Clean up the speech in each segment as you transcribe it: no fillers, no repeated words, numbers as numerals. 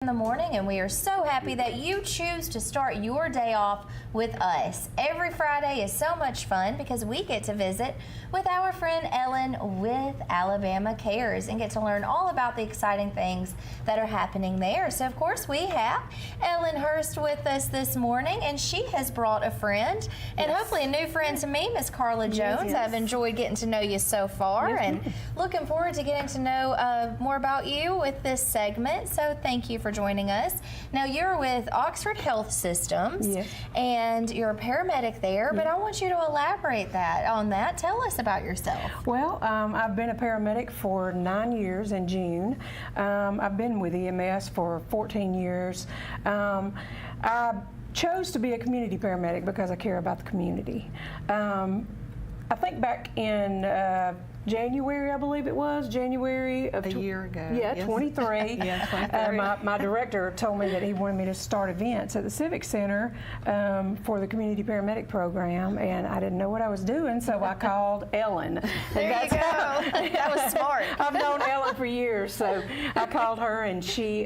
in the morning, and we are so happy that you choose to start your day off with us. Every Friday is so much fun because we get to visit with our friend Ellen with Alabama Cares and get to learn all about the exciting things that are happening there. So of course we have Ellen Hurst with us this morning, and she has brought a friend, and hopefully a new friend to me, Miss Carla Jones. I've enjoyed getting to know you so far, and looking forward to getting to know more about you with this segment. So thank you for joining us. Now you're with Oxford Health Systems, and you're a paramedic there, but I want you to elaborate on that. Tell us about yourself. Well, I've been a paramedic for 9 years in June. I've been with EMS for 14 years. I chose to be a community paramedic because I care about the community. I think back in January, I believe it was, January of a year ago. Yeah, yes. 23. Yeah, 23. My director told me that he wanted me to start events at the Civic Center for the Community Paramedic program, and I didn't know what I was doing, so I called Ellen. There you go. That was smart. I've known Ellen for years, so I called her, and she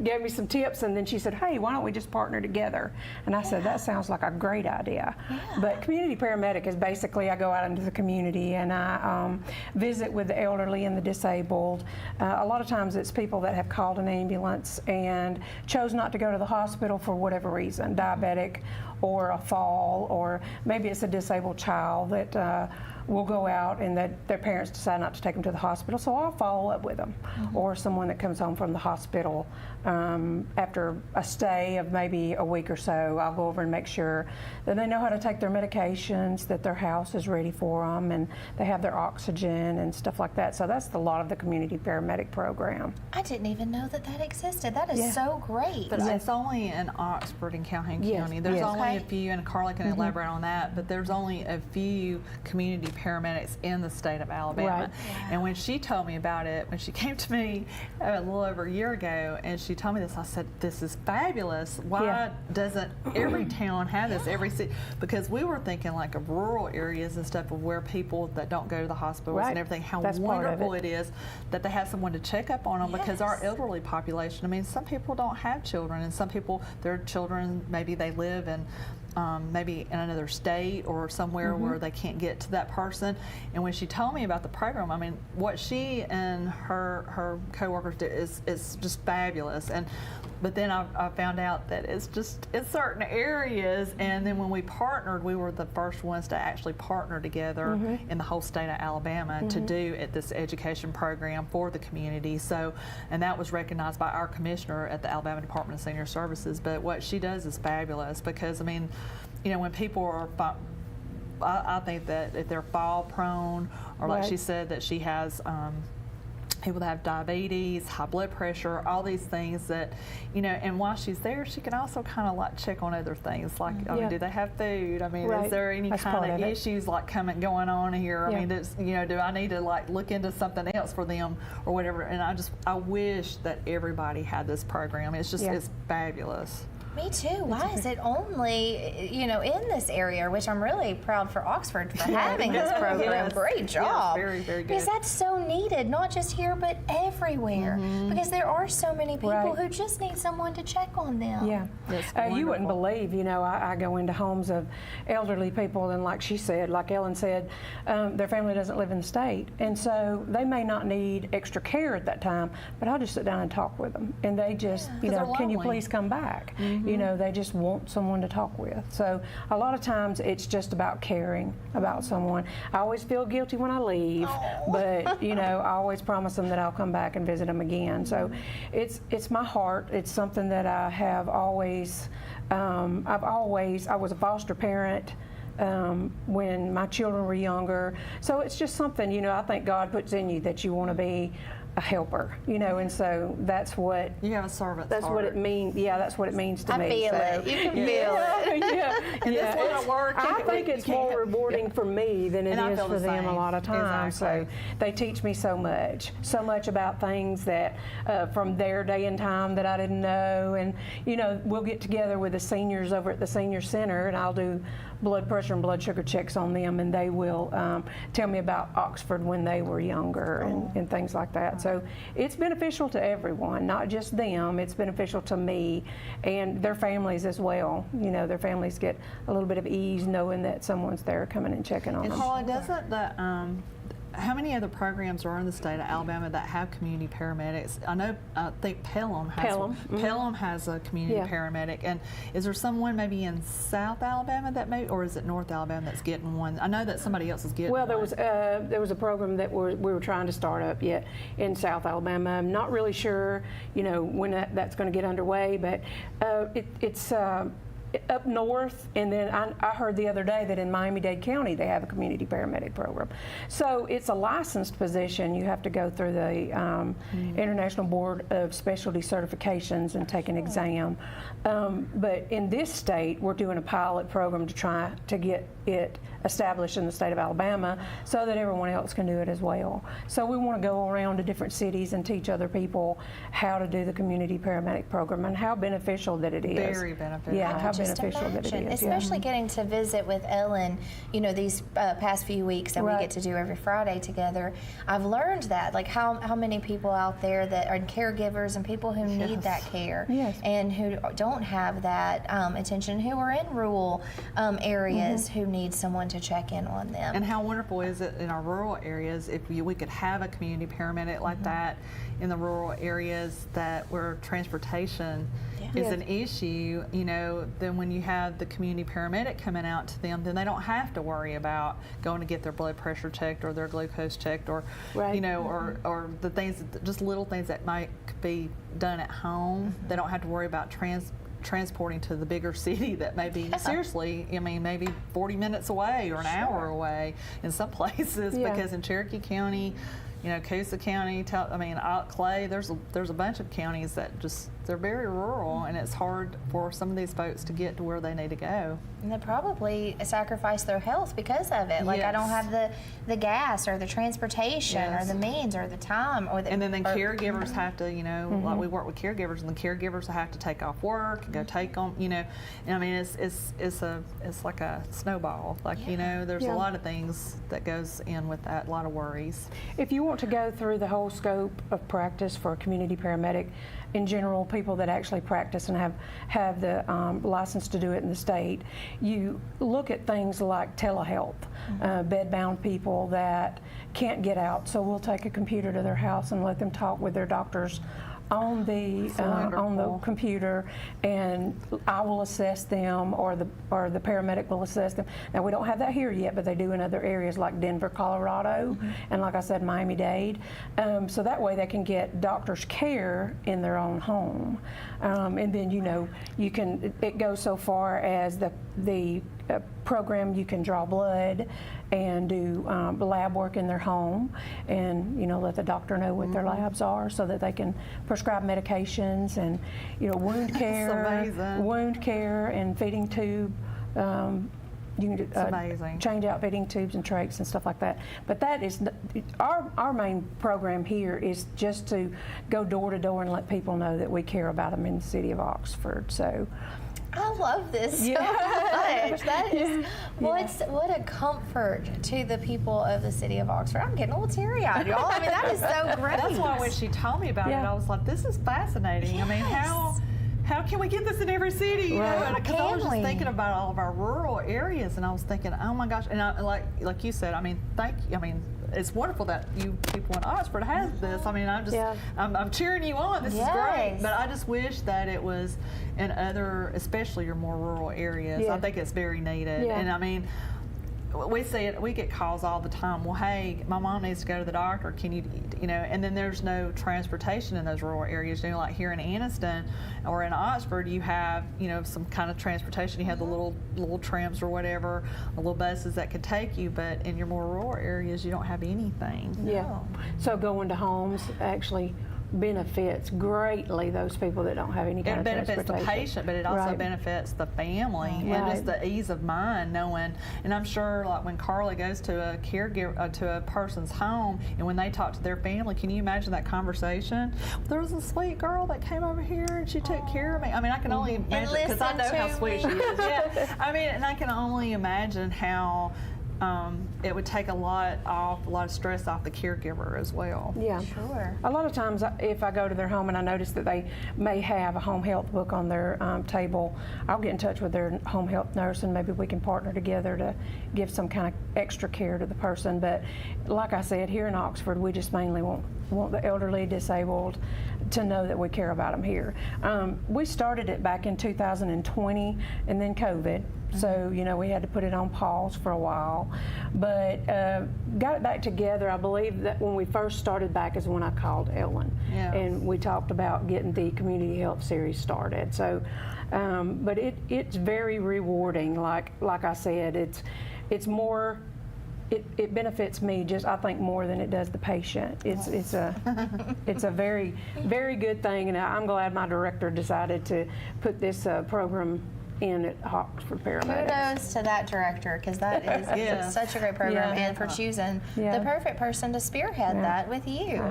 gave me some tips, and then she said, hey, why don't we just partner together? And I said, that sounds like a great idea. But Community Paramedic is basically, I go out into the community, and I visit with the elderly and the disabled. A lot of times it's people that have called an ambulance and chose not to go to the hospital for whatever reason, diabetic or a fall, or maybe it's a disabled child that will go out and that their parents decide not to take them to the hospital, so I'll follow up with them. Or someone that comes home from the hospital after a stay of maybe a week or so, I'll go over and make sure that they know how to take their medications, that their house is ready for them, and they have their oxygen and stuff like that. So that's a lot of the Community Paramedic program. I didn't even know that that existed. That is so great. But it's only in Oxford and Calhoun County. There's only a few, and Carla can elaborate on that, but there's only a few community paramedics in the state of Alabama. And when she told me about it, when she came to me a little over a year ago and she told me this, I said, this is fabulous. Why doesn't every town have this, every city? Because we were thinking like of rural areas and stuff of where people that don't go to the hospitals and everything, how wonderful it is that they have someone to check up on them, because our elderly population, I mean, some people don't have children, and some people, their children, maybe they live in maybe in another state or somewhere where they can't get to that person. And when she told me about the program, I mean, what she and her co-workers do is just fabulous. But then I found out that it's just in certain areas, and then when we partnered, we were the first ones to actually partner together in the whole state of Alabama to do this education program for the community. So, and that was recognized by our commissioner at the Alabama Department of Senior Services. But what she does is fabulous, because I mean, you know, when people are, I think that if they're fall prone, or like she said that she has people that have diabetes, high blood pressure, all these things that, you know, and while she's there, she can also kind of like check on other things, like, I mean, do they have food? I mean, is there any kind of issues like going on here? I mean, that's, you know, do I need to like look into something else for them or whatever? And I wish that everybody had this program. It's just, it's fabulous. Me too. Why is it only, you know, in this area, which I'm really proud for Oxford for having this program. Great job. Very, very good. Because that's so needed, not just here, but everywhere. Because there are so many people who just need someone to check on them. You wouldn't believe, you know, I go into homes of elderly people, and like she said, like Ellen said, their family doesn't live in the state. And so they may not need extra care at that time, but I'll just sit down and talk with them. And they just, you know, can you please come back? You know, they just want someone to talk with. So a lot of times it's just about caring about someone. I always feel guilty when I leave, but you know, I always promise them that I'll come back and visit them again. So it's my heart. It's something that I have always, I was a foster parent when my children were younger. So it's just something, you know, I think God puts in you that you want to be a helper, you know, and so that's what you have a servant's heart. What it means. Yeah, that's what it means to me. I feel it. You can feel it. And this line of work, I think it's more rewarding for me than it is for them a lot of times. So they teach me so much about things that from their day and time that I didn't know. And you know, we'll get together with the seniors over at the senior center, and I'll do blood pressure and blood sugar checks on them, and they will tell me about Oxford when they were younger and things like that. So it's beneficial to everyone, not just them. It's beneficial to me and their families as well. You know, their families get a little bit of ease knowing that someone's there coming and checking on them. Carla, doesn't the how many other programs are in the state of Alabama that have community paramedics? I think Pelham has Pelham has a community paramedic. And is there someone maybe in South Alabama that may, or is it North Alabama that's getting one? I know that somebody else is getting one. Well, there was a program that we were trying to start up yet in South Alabama. I'm not really sure, you know, when that's going to get underway, but it's up north, and then I heard the other day that in Miami-Dade County they have a community paramedic program. So it's a licensed position. You have to go through the International Board of Specialty Certifications and take an exam. But in this state, we're doing a pilot program to try to get it established in the state of Alabama so that everyone else can do it as well. So we want to go around to different cities and teach other people how to do the community paramedic program and how beneficial that it is. Very beneficial. Yeah, how beneficial that it is. Especially getting to visit with Ellen, you know, these past few weeks that we get to do every Friday together. I've learned that, like how many people out there that are caregivers and people who need that care and who don't have that attention, who are in rural areas who need someone to check in on them. And how wonderful is it in our rural areas if we could have a community paramedic like that in the rural areas where transportation is an issue, you know, then when you have the community paramedic coming out to them, then they don't have to worry about going to get their blood pressure checked or their glucose checked or, you know, or the things, just little things that might be done at home. They don't have to worry about transporting to the bigger city that may be seriously, I mean, maybe 40 minutes away or an hour away in some places because in Cherokee County, you know, Coosa County, Clay, there's a bunch of counties that just, they're very rural, and it's hard for some of these folks to get to where they need to go. And they probably sacrifice their health because of it. Like I don't have the gas or the transportation or the means or the time or the. And then the caregivers have to, you know, like we work with caregivers, and the caregivers have to take off work and go take them, you know. And I mean, it's like a snowball. Like you know, there's a lot of things that goes in with that, a lot of worries. If you want to go through the whole scope of practice for a community paramedic, in general, people that actually practice and have the license to do it in the state, you look at things like telehealth, bedbound people that can't get out. So we'll take a computer to their house and let them talk with their doctors on the computer, and I will assess them, or the paramedic will assess them. Now we don't have that here yet, but they do in other areas like Denver, Colorado, and like I said, Miami-Dade. So that way they can get doctor's care in their own home, and then you know it goes so far as the program, you can draw blood and do lab work in their home, and you know let the doctor know what their labs are so that they can prescribe medications and you know wound care and feeding tube. You can change out feeding tubes and trachs and stuff like that. But that is our main program here is just to go door to door and let people know that we care about them in the city of Oxford. So. I love this so much. That is what a comfort to the people of the city of Oxford. I'm getting a little teary-eyed, y'all. I mean, that is so great. That's why when she told me about it, I was like, this is fascinating. I mean, how can we get this in every city? You know, because I was just thinking about all of our rural areas, and I was thinking, oh my gosh, and like you said, I mean, it's wonderful that you people in Oxford have this. I mean, I'm cheering you on. This is great. But I just wish that it was in other, especially your more rural areas. I think it's very needed. And I mean, we see it. We get calls all the time. Well, hey, my mom needs to go to the doctor. Can you know? And then there's no transportation in those rural areas. You know, like here in Anniston or in Oxford, you have some kind of transportation. You have the little trams or whatever, the little buses that could take you. But in your more rural areas, you don't have anything. Yeah. So going to homes, actually benefits greatly those people that don't have any kind It of benefits the transportation. patient, but it also Right. benefits the family and Right. just the ease of mind knowing. And I'm sure, like when Carla goes to a caregiver to a person's home, and when they talk to their family, can you imagine that conversation? There was a sweet girl that came over here and she took care of me. I mean, I can only imagine because I know how sweet she is. Yeah, I mean, and I can only imagine how. It would take a lot of stress off the caregiver as well. Yeah. Sure. A lot of times, if I go to their home and I notice that they may have a home health book on their table, I'll get in touch with their home health nurse and maybe we can partner together to give some kind of extra care to the person. But like I said, here in Oxford, we just mainly want the elderly, disabled to know that we care about them here. We started it back in 2020 and then COVID. So, you know, we had to put it on pause for a while, but got it back together. I believe that when we first started back is when I called Ellen, and we talked about getting the community health series started. So, but it's very rewarding. Like I said, it's more. It benefits me just, I think, more than it does the patient. It's a very, very good thing, and I'm glad my director decided to put this program in at Oxford Paramedics. Kudos to that director, because that is such a great program, and for choosing the perfect person to spearhead that with you.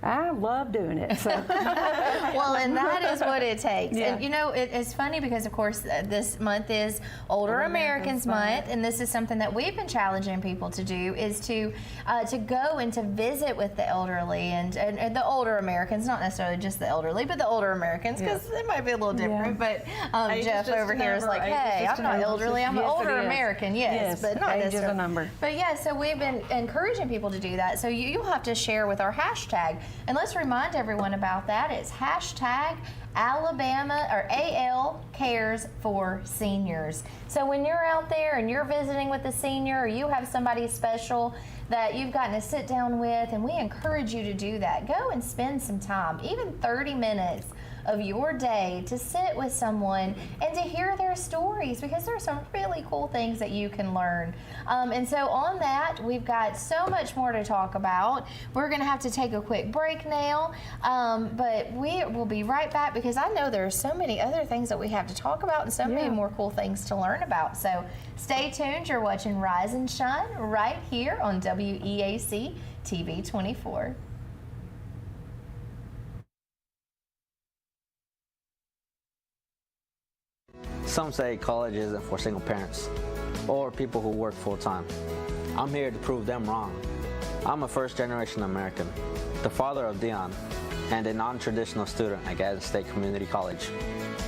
I love doing it. So. Well, and that is what it takes. Yeah. And you know, it's funny because, of course, this month is Older Americans Month, and this is something that we've been challenging people to do, is to go and to visit with the elderly and the older Americans, not necessarily just the elderly, but the older Americans, because it might be a little different. But Jeff over here is like, hey, I'm not elderly, I'm an older American, yes, but not age is a necessarily. number. But yeah, so we've been encouraging people to do that. So you'll have to share with our hashtag. And let's remind everyone about that. It's hashtag Alabama or AL Cares for Seniors. So when you're out there and you're visiting with a senior, or you have somebody special that you've gotten to sit down with, and we encourage you to do that. Go and spend some time, even 30 minutes of your day, to sit with someone and to hear their stories, because there are some really cool things that you can learn. And so on that, we've got so much more to talk about. We're going to have to take a quick break now, but we will be right back, because I know there are so many other things that we have to talk about and so many more cool things to learn about. So stay tuned. You're watching Rise and Shine right here on WEAC TV 24. Some say college isn't for single parents or people who work full-time. I'm here to prove them wrong. I'm a first-generation American, the father of Dion, and a non-traditional student at Gadsden State Community College.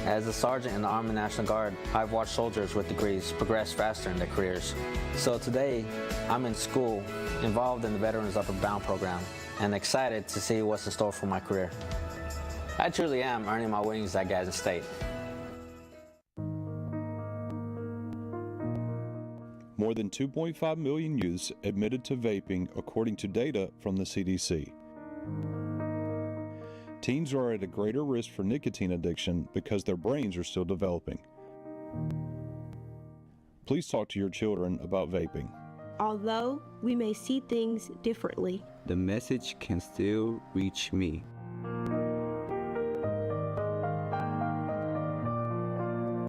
As a sergeant in the Army National Guard, I've watched soldiers with degrees progress faster in their careers. So today, I'm in school, involved in the Veterans Upward Bound program, and excited to see what's in store for my career. I truly am earning my wings at Gadsden State. More than 2.5 million youths admitted to vaping, according to data from the CDC. Teens are at a greater risk for nicotine addiction because their brains are still developing. Please talk to your children about vaping. Although we may see things differently, the message can still reach me.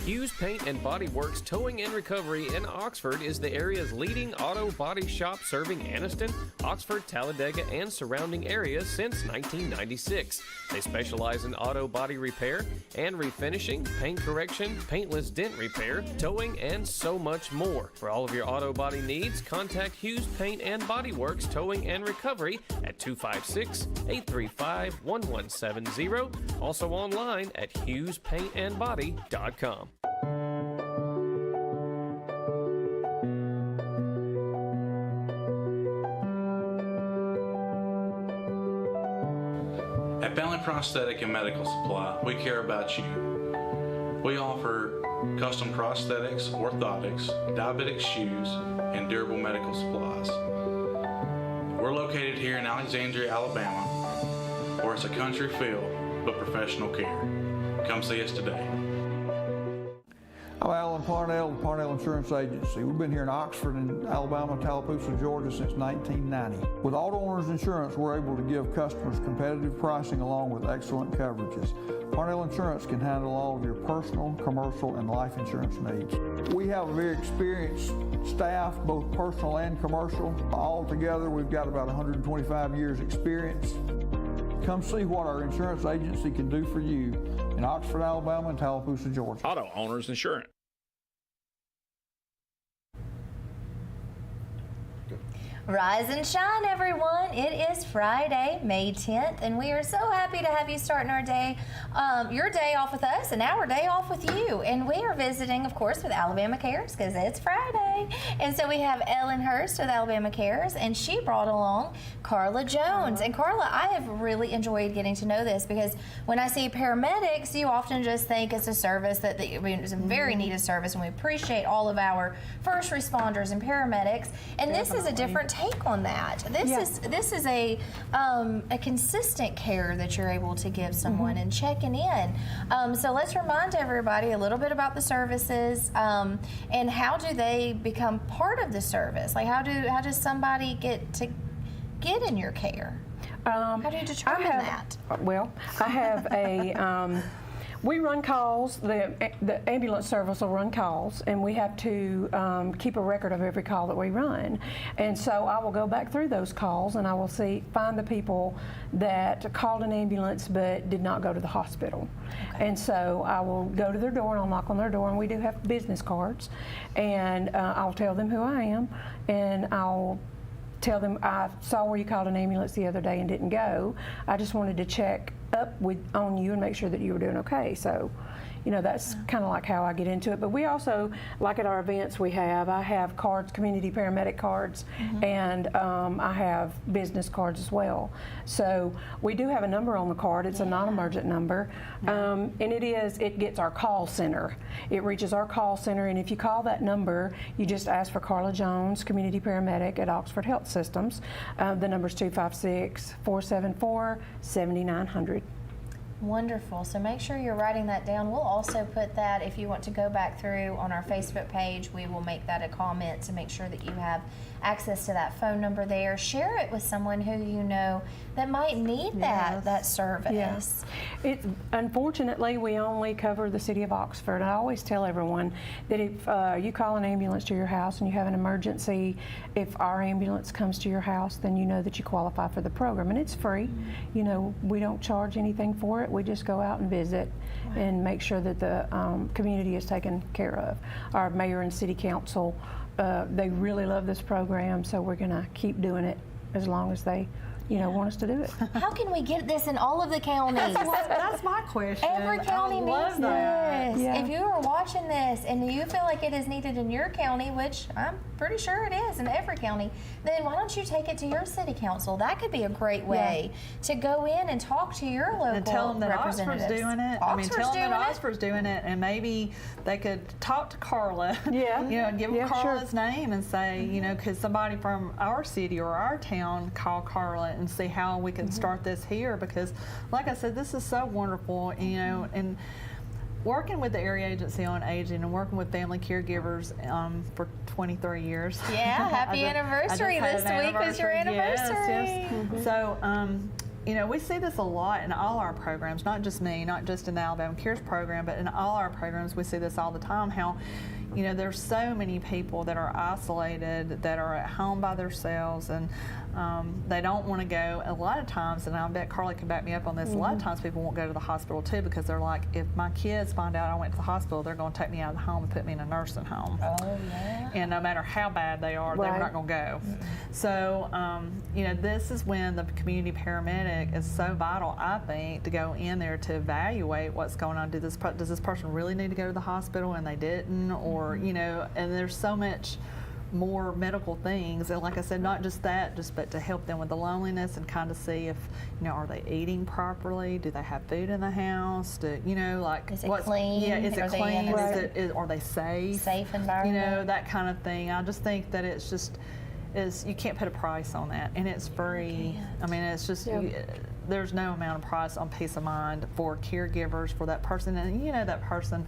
Hughes Paint and Body Works Towing and Recovery in Oxford is the area's leading auto body shop, serving Anniston, Oxford, Talladega, and surrounding areas since 1996. They specialize in auto body repair and refinishing, paint correction, paintless dent repair, towing, and so much more. For all of your auto body needs, contact Hughes Paint and Body Works Towing and Recovery at 256-835-1170. Also online at HughesPaintandBody.com. At Bentley Prosthetic and Medical Supply, we care about you. We offer custom prosthetics, orthotics, diabetic shoes, and durable medical supplies. We're located here in Alexandria, Alabama, where it's a country feel but professional care. Come see us today. I'm Alan Parnell, the Parnell Insurance Agency. We've been here in Oxford and Alabama, Tallapoosa, Georgia since 1990. With Auto Owners Insurance, we're able to give customers competitive pricing along with excellent coverages. Parnell Insurance can handle all of your personal, commercial, and life insurance needs. We have a very experienced staff, both personal and commercial. All together, we've got about 125 years experience. Come see what our insurance agency can do for you in Oxford, Alabama, and Tallapoosa, Georgia. Auto Owners Insurance. Rise and shine, everyone. It is Friday, May 10th, and we are so happy to have you starting our day, your day off with us and our day off with you. And we are visiting, of course, with Alabama Cares because it's Friday. And so we have Ellen Hurst with Alabama Cares, and she brought along Carla Jones. And Carla, I have really enjoyed getting to know this because when I see paramedics, you often just think it's a service that it's a very needed service, and we appreciate all of our first responders and paramedics. And this is a different take on that. This is a consistent care that you're able to give someone and checking in. So let's remind everybody a little bit about the services and how do they become part of the service? Like how does somebody get in your care? How do you determine that? Well, I have a. We run calls, the ambulance service will run calls, and we have to keep a record of every call that we run. And so I will go back through those calls and I will find the people that called an ambulance but did not go to the hospital. Okay. And so I will go to their door and I'll knock on their door, and we do have business cards, and I'll tell them who I am, and I'll tell them I saw where you called an ambulance the other day and didn't go. I just wanted to check up on you and make sure that you were doing okay. So, that's kind of like how I get into it. But we also, like at our events, I have cards, Community Paramedic cards, and I have business cards as well. So we do have a number on the card. It's a non-emergent number, and it gets our call center. It reaches our call center, and if you call that number, you just ask for Carla Jones, Community Paramedic at Oxford Health Systems. The number's 256-474-7900. Wonderful. So make sure you're writing that down. We'll also put that, if you want to go back through on our Facebook page, we will make that a comment to make sure that you have access to that phone number there. Share it with someone who you know that might need that service. Yes. Unfortunately, we only cover the city of Oxford. I always tell everyone that if you call an ambulance to your house and you have an emergency, if our ambulance comes to your house, then you know that you qualify for the program, and it's free. We don't charge anything for it. We just go out and visit and make sure that the community is taken care of. Our mayor and city council, they really love this program, so we're going to keep doing it as long as they want us to do it. How can we get this in all of the counties? That's my question. Every county needs this. Yeah. If you are watching this and you feel like it is needed in your county, which I'm pretty sure it is in every county, then why don't you take it to your city council? That could be a great way to go in and talk to your local and tell them that representatives. Oxford's doing it. Tell them that Oxford's doing it, and maybe they could talk to Carla. And give them Carla's name and say, could somebody from our city or our town call Carla and see how we can start this here, because like I said, this is so wonderful, and working with the Area Agency on Aging and working with family caregivers for 23 years. Yeah, happy anniversary. This week was your anniversary. Yes. So, we see this a lot in all our programs, not just me, not just in the Alabama Cares program, but in all our programs, we see this all the time, how there's so many people that are isolated, that are at home by themselves, and they don't want to go. A lot of times, and I bet Carla can back me up on this, a lot of times people won't go to the hospital too, because they're like, if my kids find out I went to the hospital, they're going to take me out of the home and put me in a nursing home. Oh, yeah. And no matter how bad they are, they're not going to go. So, this is when the community paramedic is so vital, I think, to go in there to evaluate what's going on. Does this person really need to go to the hospital and they didn't? Or, and there's so much more medical things, and like I said, not just that, but to help them with the loneliness and kind of see if, are they eating properly? Do they have food in the house? Is it clean? Yeah, is it clean? Are they safe? Safe environment. That kind of thing. I just think that it's just, you can't put a price on that, and it's free. It's just, there's no amount of price on peace of mind for caregivers for that person, and that person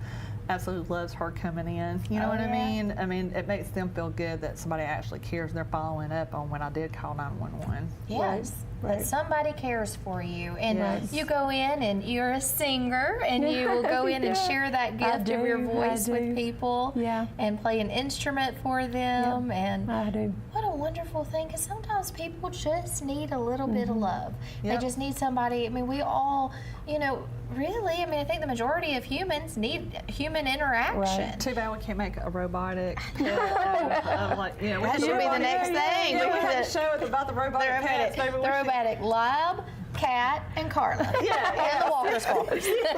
absolutely loves her coming in. You know what I mean? I mean, it makes them feel good that somebody actually cares. They're following up on when I did call 911. Yes. Right. That somebody cares for you, and you go in and you're a singer, and you will go in and share that gift of your voice with people, and play an instrument for them, and I do. What a wonderful thing, because sometimes people just need a little bit of love. They just need somebody. I mean, we all, you know, really, I mean, I think the majority of humans need human interaction. Too bad we can't make a robotic pet. Like, you know, that should be the next thing. We had a show about the robotic pets. The robotic lab, Cat, and Carla. And the walker squawkers. That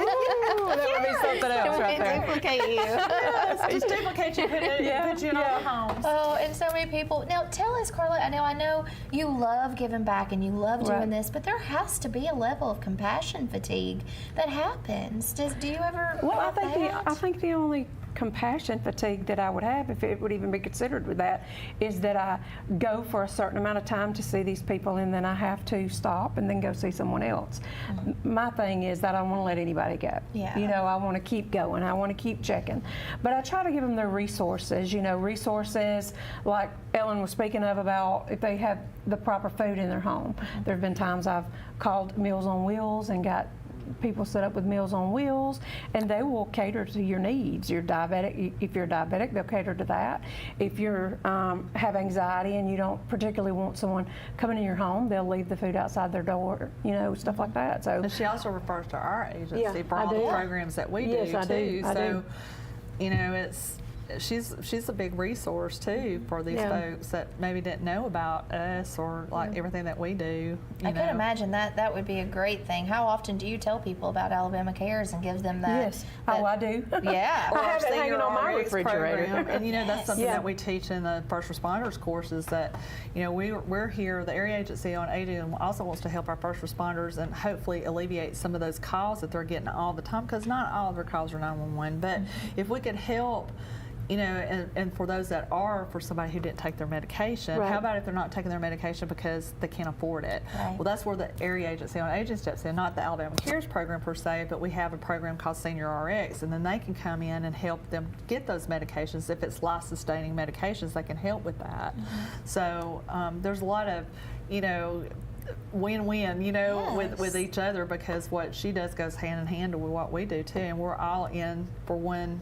would be something else right there. Duplicate you. Just duplicate you, put you in all the homes. Oh, and so many people. Now, tell us, Carla, I know you love giving back and you love doing this, but there has to be a level of compassion fatigue that happens. Do you ever have that? I think the only compassion fatigue that I would have, if it would even be considered with that, is that I go for a certain amount of time to see these people and then I have to stop and then go see someone else. My thing is that I don't want to let anybody go. You know, I want to keep going. I want to keep checking. But I try to give them their resources, you know, resources like Ellen was speaking of about if they have the proper food in their home. There have been times I've called Meals on Wheels and got people set up with Meals on Wheels, and they will cater to your needs. You're diabetic. If you're diabetic, they'll cater to that. If you have anxiety and you don't particularly want someone coming in your home, they'll leave the food outside their door. You know, stuff like that. So. And she also refers to our agency for all the programs that we do too. So, you know, she's a big resource too for these folks that maybe didn't know about us or like everything that we do. I could imagine that would be a great thing. How often do you tell people about Alabama Cares and give them that? Yes. Oh, I do. Yeah. I have it hanging on my refrigerator. And you know, that's something that we teach in the first responders courses, that, you know, we're here, the Area Agency on Aging also wants to help our first responders and hopefully alleviate some of those calls that they're getting all the time, because not all of their calls are 911, but if we could help, you know, and for those that are, for somebody who didn't take their medication, how about if they're not taking their medication because they can't afford it? Well, that's where the Area Agency on Aging steps in, not the Alabama Cares program per se, but we have a program called Senior RX, and then they can come in and help them get those medications. If it's life-sustaining medications, they can help with that. So there's a lot of, you know, win-win, you know, with each other, because what she does goes hand in hand with what we do too, and we're all in for one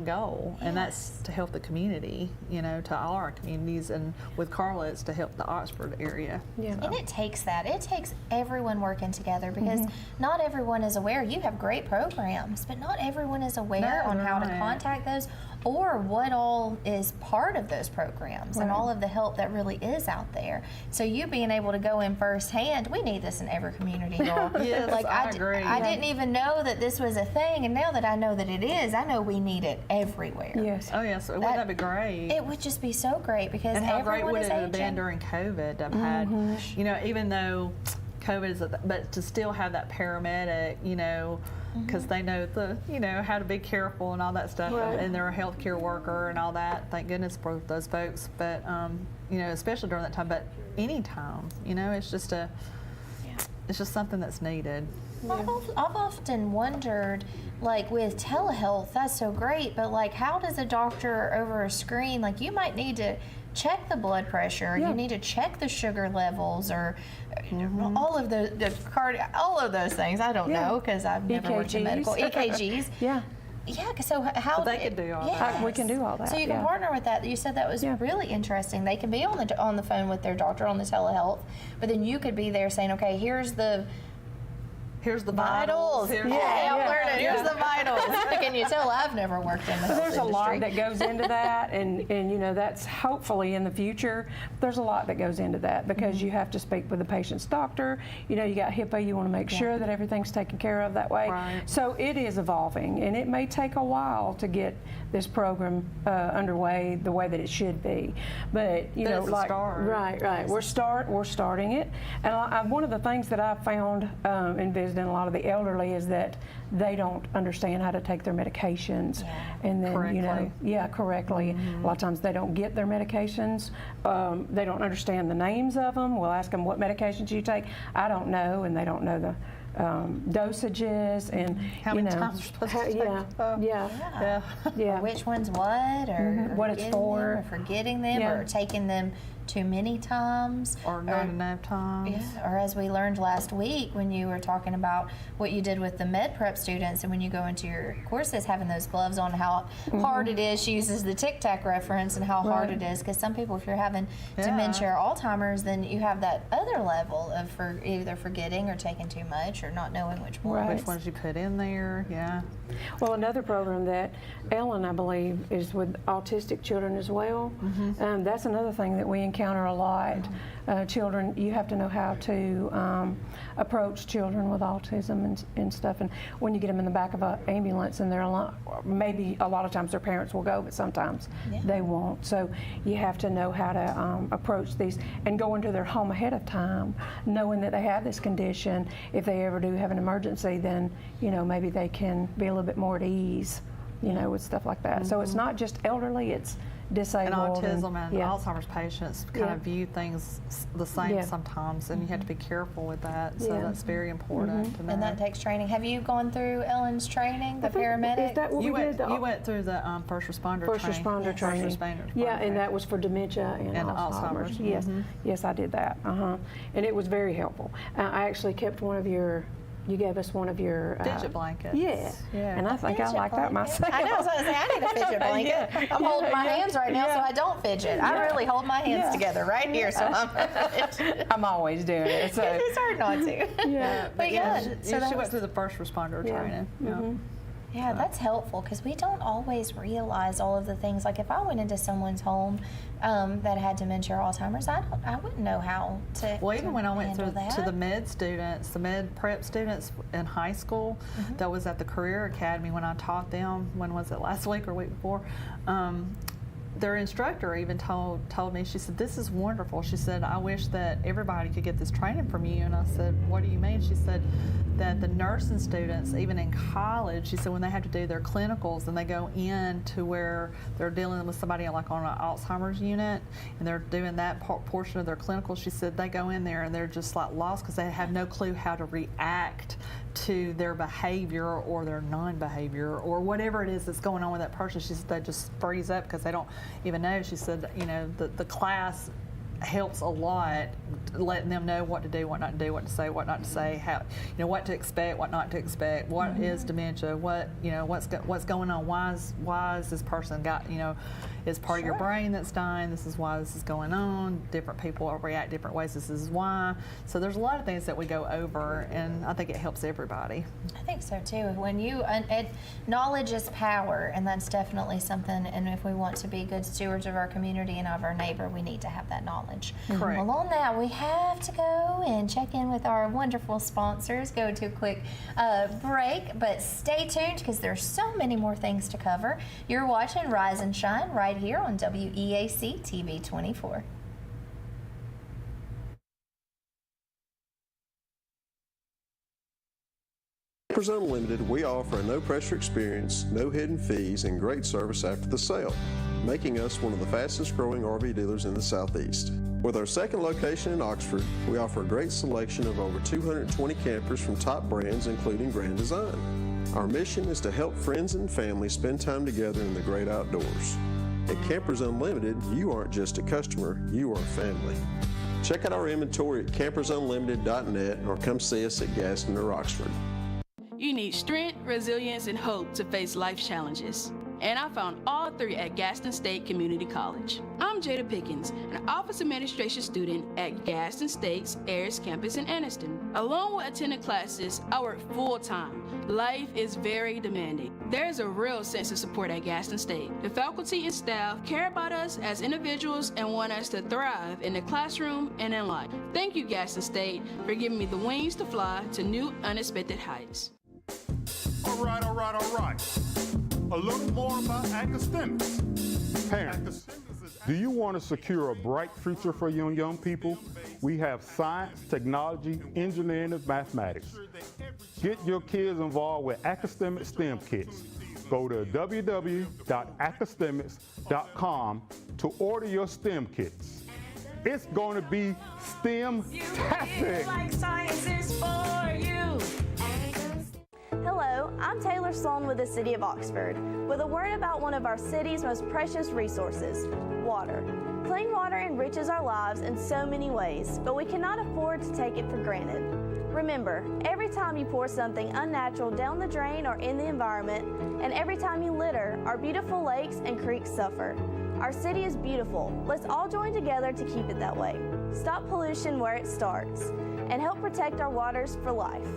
goal, and that's to help the community, you know, to all our communities, and with Carla it's to help the Oxford area. And it takes that. It takes everyone working together, because not everyone is aware. You have great programs, but not everyone is aware on how to contact those or what all is part of those programs and all of the help that really is out there. So you being able to go in firsthand, we need this in every community, y'all. Like I agree. I didn't even know that this was a thing, and now that I know that it is, I know we need it everywhere. Oh yes, wouldn't that be great? It would just be so great, because and how great would it have aging. been during COVID to have had, you know, even though COVID is, but to still have that paramedic, you know, because they know you know, how to be careful and all that stuff, and they're a healthcare worker and all that. Thank goodness for those folks. But you know, especially during that time, but any time, you know, it's just it's just something that's needed. I've often wondered, like with telehealth, that's so great, but like, how does a doctor over a screen, like you might need to check the blood pressure, you need to check the sugar levels, or all of all of those things. I don't know, because I've never worked in medical. EKGs. So how they can do all that. We can do all that. So you can partner with that. You said that was really interesting. They can be on the phone with their doctor on the telehealth, but then you could be there saying, okay, here's the vitals. Here's the vitals. Can you tell I've never worked in the health There's industry. a lot that goes into that, and you know, that's hopefully in the future. There's a lot that goes into that, because you have to speak with the patient's doctor. You know, you got HIPAA. You want to make sure that everything's taken care of that way. So it is evolving, and it may take a while to get this program underway the way that it should be. But you know, like we're starting it, and one of the things that I've found in visiting a lot of the elderly is that they don't understand how to take their medications, and then correctly. A lot of times they don't get their medications. They don't understand the names of them. We'll ask them, what medications do you take? I don't know, and they don't know dosages and How many times you're supposed to take Or which one's what, or what it's getting for. them, or forgetting them, or taking them too many times, or not enough times. Yeah, or as we learned last week when you were talking about what you did with the med prep students, and when you go into your courses, having those gloves on, how hard it is. She uses the Tic Tac reference and how hard it is, because some people, if you're having dementia or Alzheimer's, then you have that other level of either forgetting or taking too much or not knowing which one. Which ones you put in there, Well, another program that Ellen, I believe, is with autistic children as well. That's another thing that we encounter a lot. Children, you have to know how to approach children with autism and stuff. And when you get them in the back of an ambulance and they're alone, maybe a lot of times their parents will go, but sometimes they won't. So you have to know how to approach these and go into their home ahead of time, knowing that they have this condition. If they ever do have an emergency, then maybe they can be a little bit more at ease, with stuff like that. So it's not just elderly; it's disabled. And autism and Alzheimer's patients kind of view things the same sometimes, and you have to be careful with that. So that's very important to know. And that takes training. Have you gone through Ellen's training, the paramedic? Is that what you we did? You went through the first responder training. And that was for dementia and Alzheimer's. Yes, yes, I did that. And it was very helpful. I actually kept one of your. You gave us one of your fidget blankets. Yeah. And I think I like that myself. I know. I was going to say, I need a fidget blanket. I'm holding my hands right now, so I don't fidget. I really hold my hands together right here, so I'm always doing it. So it's hard not to. But she went through the first responder training. Yeah, that's helpful, because we don't always realize all of the things. Like if I went into someone's home that had dementia or Alzheimer's, I wouldn't know how to. Well, even when I went through that. to the med students, the med prep students in high school, that was at the Career Academy when I taught them. When was it? Last week or week before? Their instructor even told me, she said, "This is wonderful." She said, "I wish that everybody could get this training from you." And I said, "What do you mean?" She said that the nursing students, even in college, she said when they have to do their clinicals and they go in to where they're dealing with somebody like on an Alzheimer's unit and they're doing that portion of their clinicals, she said they go in there and they're just like lost because they have no clue how to react to their behavior or their non-behavior or whatever it is that's going on with that person. She said they just freeze up because they don't even know. She said, the class helps a lot, letting them know what to do, what not to do, what to say, how, what to expect, what not to expect, what is dementia, what's going on, why is this person got, is part of your brain that's dying, this is why this is going on, different people react different ways, this is why. So there's a lot of things that we go over, and I think it helps everybody. I think so too. When knowledge is power, and that's definitely something, and if we want to be good stewards of our community and of our neighbor, we need to have that knowledge. Correct. Well, on that, we have to go and check in with our wonderful sponsors, go to a quick break, but stay tuned because there's so many more things to cover. You're watching Rise and Shine right here on WEAC TV 24. Campers Unlimited, we offer a no-pressure experience, no hidden fees, and great service after the sale, making us one of the fastest-growing RV dealers in the Southeast. With our second location in Oxford, we offer a great selection of over 220 campers from top brands, including Grand Design. Our mission is to help friends and family spend time together in the great outdoors. At Campers Unlimited, you aren't just a customer, you are family. Check out our inventory at campersunlimited.net or come see us at Gaston or Oxford. You need strength, resilience, and hope to face life challenges. And I found all three at Gaston State Community College. I'm Jada Pickens, an office administration student at Gaston State's Ayers campus in Anniston. Along with attending classes, I work full-time. Life is very demanding. There is a real sense of support at Gaston State. The faculty and staff care about us as individuals and want us to thrive in the classroom and in life. Thank you, Gaston State, for giving me the wings to fly to new, unexpected heights. All right. A little more about academics. Parents, do you want to secure a bright future for young people? We have science, technology, engineering, and mathematics. Get your kids involved with Academic STEM Kits. Go to www.academics.com to order your STEM kits. It's going to be STEM-tastic. Like science is for you. Hello, I'm Taylor Sloan with the City of Oxford, with a word about one of our city's most precious resources, water. Clean water enriches our lives in so many ways, but we cannot afford to take it for granted. Remember, every time you pour something unnatural down the drain or in the environment, and every time you litter, our beautiful lakes and creeks suffer. Our city is beautiful. Let's all join together to keep it that way. Stop pollution where it starts, and help protect our waters for life.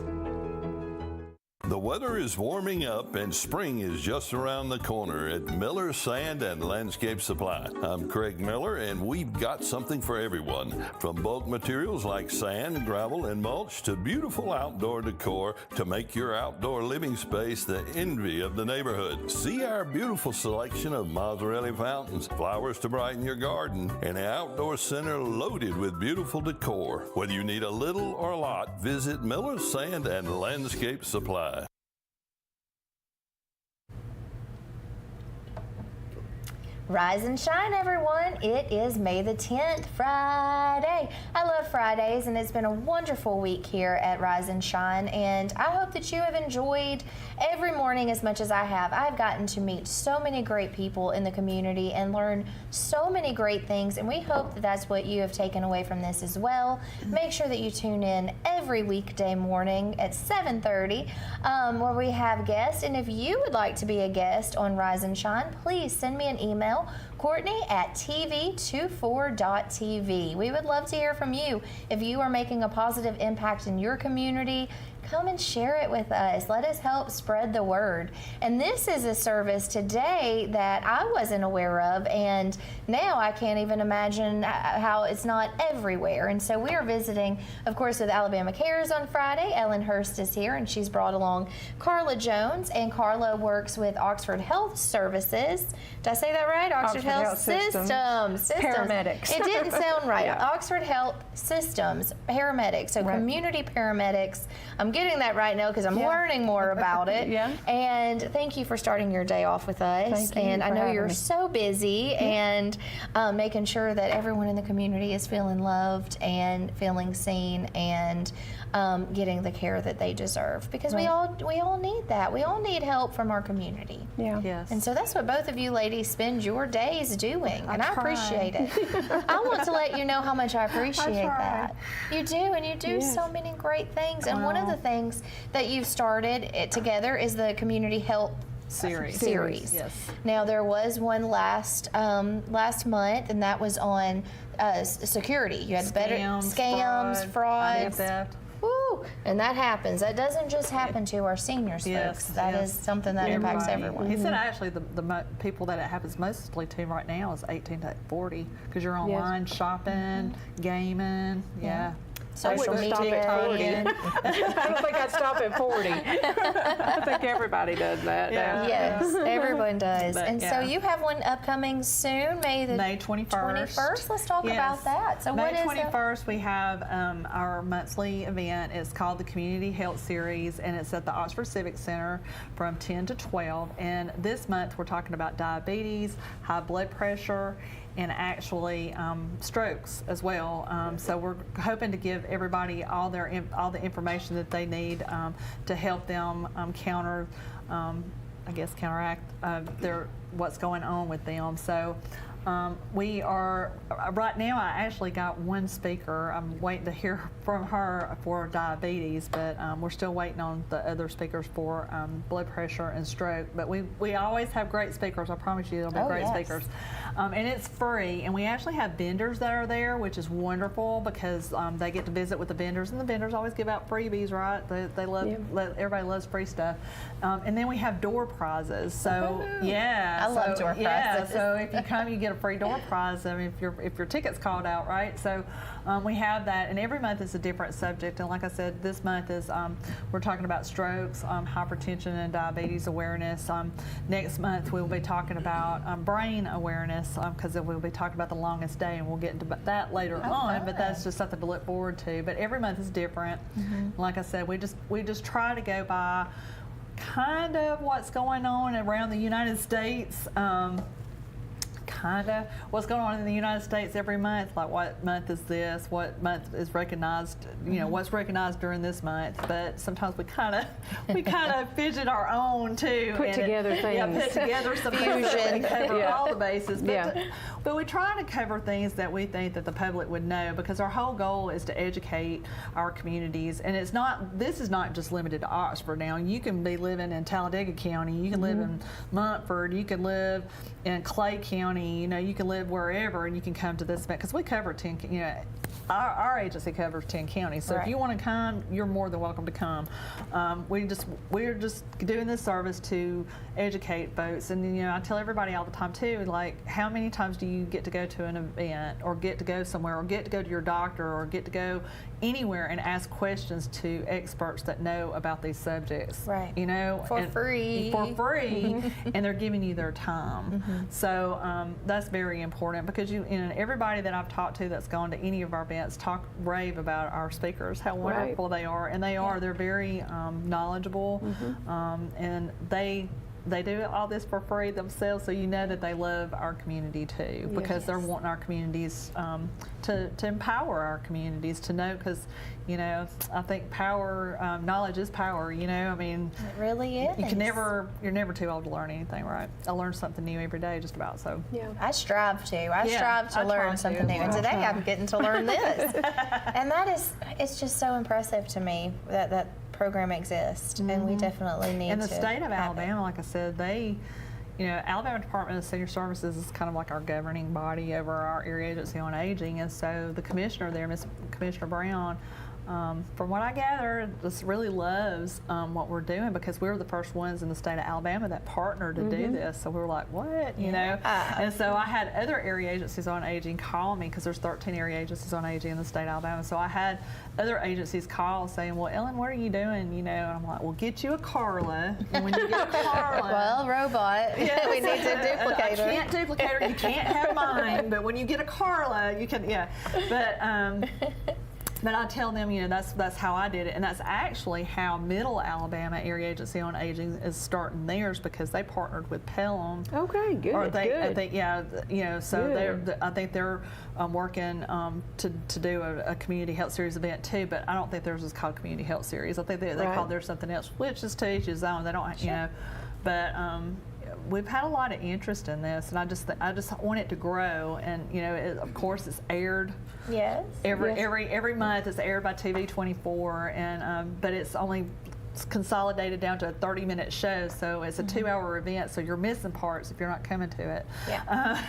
The weather is warming up and spring is just around the corner at Miller Sand and Landscape Supply. I'm Craig Miller, and we've got something for everyone. From bulk materials like sand, gravel, and mulch to beautiful outdoor decor to make your outdoor living space the envy of the neighborhood. See our beautiful selection of Mazzarelli fountains, flowers to brighten your garden, and an outdoor center loaded with beautiful decor. Whether you need a little or a lot, visit Miller Sand and Landscape Supply. Rise and shine, everyone. It is May the 10th, Friday. I love Fridays, and it's been a wonderful week here at Rise and Shine, and I hope that you have enjoyed every morning as much as I have. I've gotten to meet so many great people in the community and learn so many great things, and we hope that that's what you have taken away from this as well. Make sure that you tune in every weekday morning at 7:30 where we have guests, and if you would like to be a guest on Rise and Shine, please send me an email, Courtney@tv24.tv. We would love to hear from you. If you are making a positive impact in your community, come and share it with us. Let us help spread the word. And this is a service today that I wasn't aware of, and now I can't even imagine how it's not everywhere. And so we are visiting, of course, with Alabama Cares on Friday. Ellen Hurst is here, and she's brought along Carla Jones, and Carla works with Oxford Health Services. Did I say that right? Oxford Health Systems. Paramedics. It didn't sound right. Yeah. Oxford Health Systems, paramedics, so community paramedics. I'm getting that right now because I'm learning more about it. And thank you for starting your day off with us. Thank you and I for know having you're me. so busy and making sure that everyone in the community is feeling loved and feeling seen and getting the care that they deserve, because we all need that. We all need help from our community. Yeah. Yes. And so that's what both of you ladies spend your days doing, and I appreciate it. I want to let you know how much I appreciate that. You do, and you do so many great things. And one of the things that you've started together is the Community Health Series. Yes. Now there was one last month, and that was on security. You had scams, frauds. Theft. Woo! And that happens. That doesn't just happen to our seniors, folks. That is something that impacts everyone. He said actually the people that it happens mostly to right now is 18 to 40, because you're online shopping, gaming, Social media. I don't think I'd stop at 40. I think everybody does that now. Yes, everyone does. So you have one upcoming soon, May 21st. Let's talk about that. So May 21st, we have our monthly event. It's called the Community Health Series, and it's at the Oxford Civic Center from 10 to 12. And this month, we're talking about diabetes, high blood pressure, and actually strokes as well. So we're hoping to give everybody all the information that they need to help them counteract what's going on with them. So we are right now. I actually got one speaker. I'm waiting to hear from her for diabetes, but we're still waiting on the other speakers for blood pressure and stroke. But we always have great speakers. I promise you, there'll be great speakers. And it's free. And we actually have vendors that are there, which is wonderful, because they get to visit with the vendors, and the vendors always give out freebies, right? They love everybody loves free stuff. And then we have door prizes. So I love door prizes. Yeah. So if you come, you get a free door prize. I mean, if your ticket's called out, right? So we have that, and every month is a different subject. And like I said, this month is we're talking about strokes, hypertension, and diabetes awareness. Next month we'll be talking about brain awareness, because we'll be talking about the longest day, and we'll get into that later on. But that's just something to look forward to. But every month is different. Like I said, we just try to go by kind of what's going on around the United States. what's going on in the United States every month, like what month is this, what month is recognized, you know, what's recognized during this month. But sometimes we kind of fidget our own too. Put together things. Yeah, put together some things that we cover all the bases. But we try to cover things that we think that the public would know, because our whole goal is to educate our communities. And this is not just limited to Oxford now. You can be living in Talladega County, you can live in Montford, you can live in Clay County, you know, you can live wherever, and you can come to this event, because we cover 10, you know, our agency covers 10 counties. So if you want to come, you're more than welcome to come. We're just doing this service to educate folks. And, you know, I tell everybody all the time too, like, how many times do you get to go to an event, or get to go somewhere, or get to go to your doctor, or get to go anywhere and ask questions to experts that know about these subjects, right? You know, for free, and they're giving you their time. So that's very important, because everybody that I've talked to that's gone to any of our events rave about our speakers, how wonderful they are, and they're very knowledgeable, and they do all this for free themselves, so you know that they love our community too, because they're wanting our communities to empower our communities to know, because, you know, I think knowledge is power, you know, I mean. It really is. You're never too old to learn anything, right? I learn something new every day, just about, so. Yeah. I strive to learn something new, and today I'm getting to learn this. And it's just so impressive to me that program exists, and we definitely need to. In the state of Alabama, like I said, Alabama Department of Senior Services is kind of like our governing body over our area agency on aging, and so the commissioner there, Commissioner Brown, from what I gather, just really loves what we're doing, because we were the first ones in the state of Alabama that partnered to do this. So we were like, what, you know? And so I had other area agencies on aging call me, because there's 13 area agencies on aging in the state of Alabama. So I had other agencies call saying, well, Ellen, what are you doing? You know, and I'm like, well, get you a Carla. And when you get a Carla, well, robot, we need to duplicate her. I can't duplicate her. You can't have mine. But when you get a Carla, you can, But I tell them, you know, that's how I did it, and that's actually how Middle Alabama Area Agency on Aging is starting theirs, because they partnered with Pelham. Okay, good. Or I think they're working to do a community health series event too. But I don't think theirs is called Community Health Series. I think they call theirs something else, which is to each his own. They don't, you know, but. We've had a lot of interest in this, and I just want it to grow. And you know, of course, it's aired. Yes. Every month it's aired by TV24, and but it's only consolidated down to a 30-minute show, so it's a 2-hour event, so you're missing parts if you're not coming to it.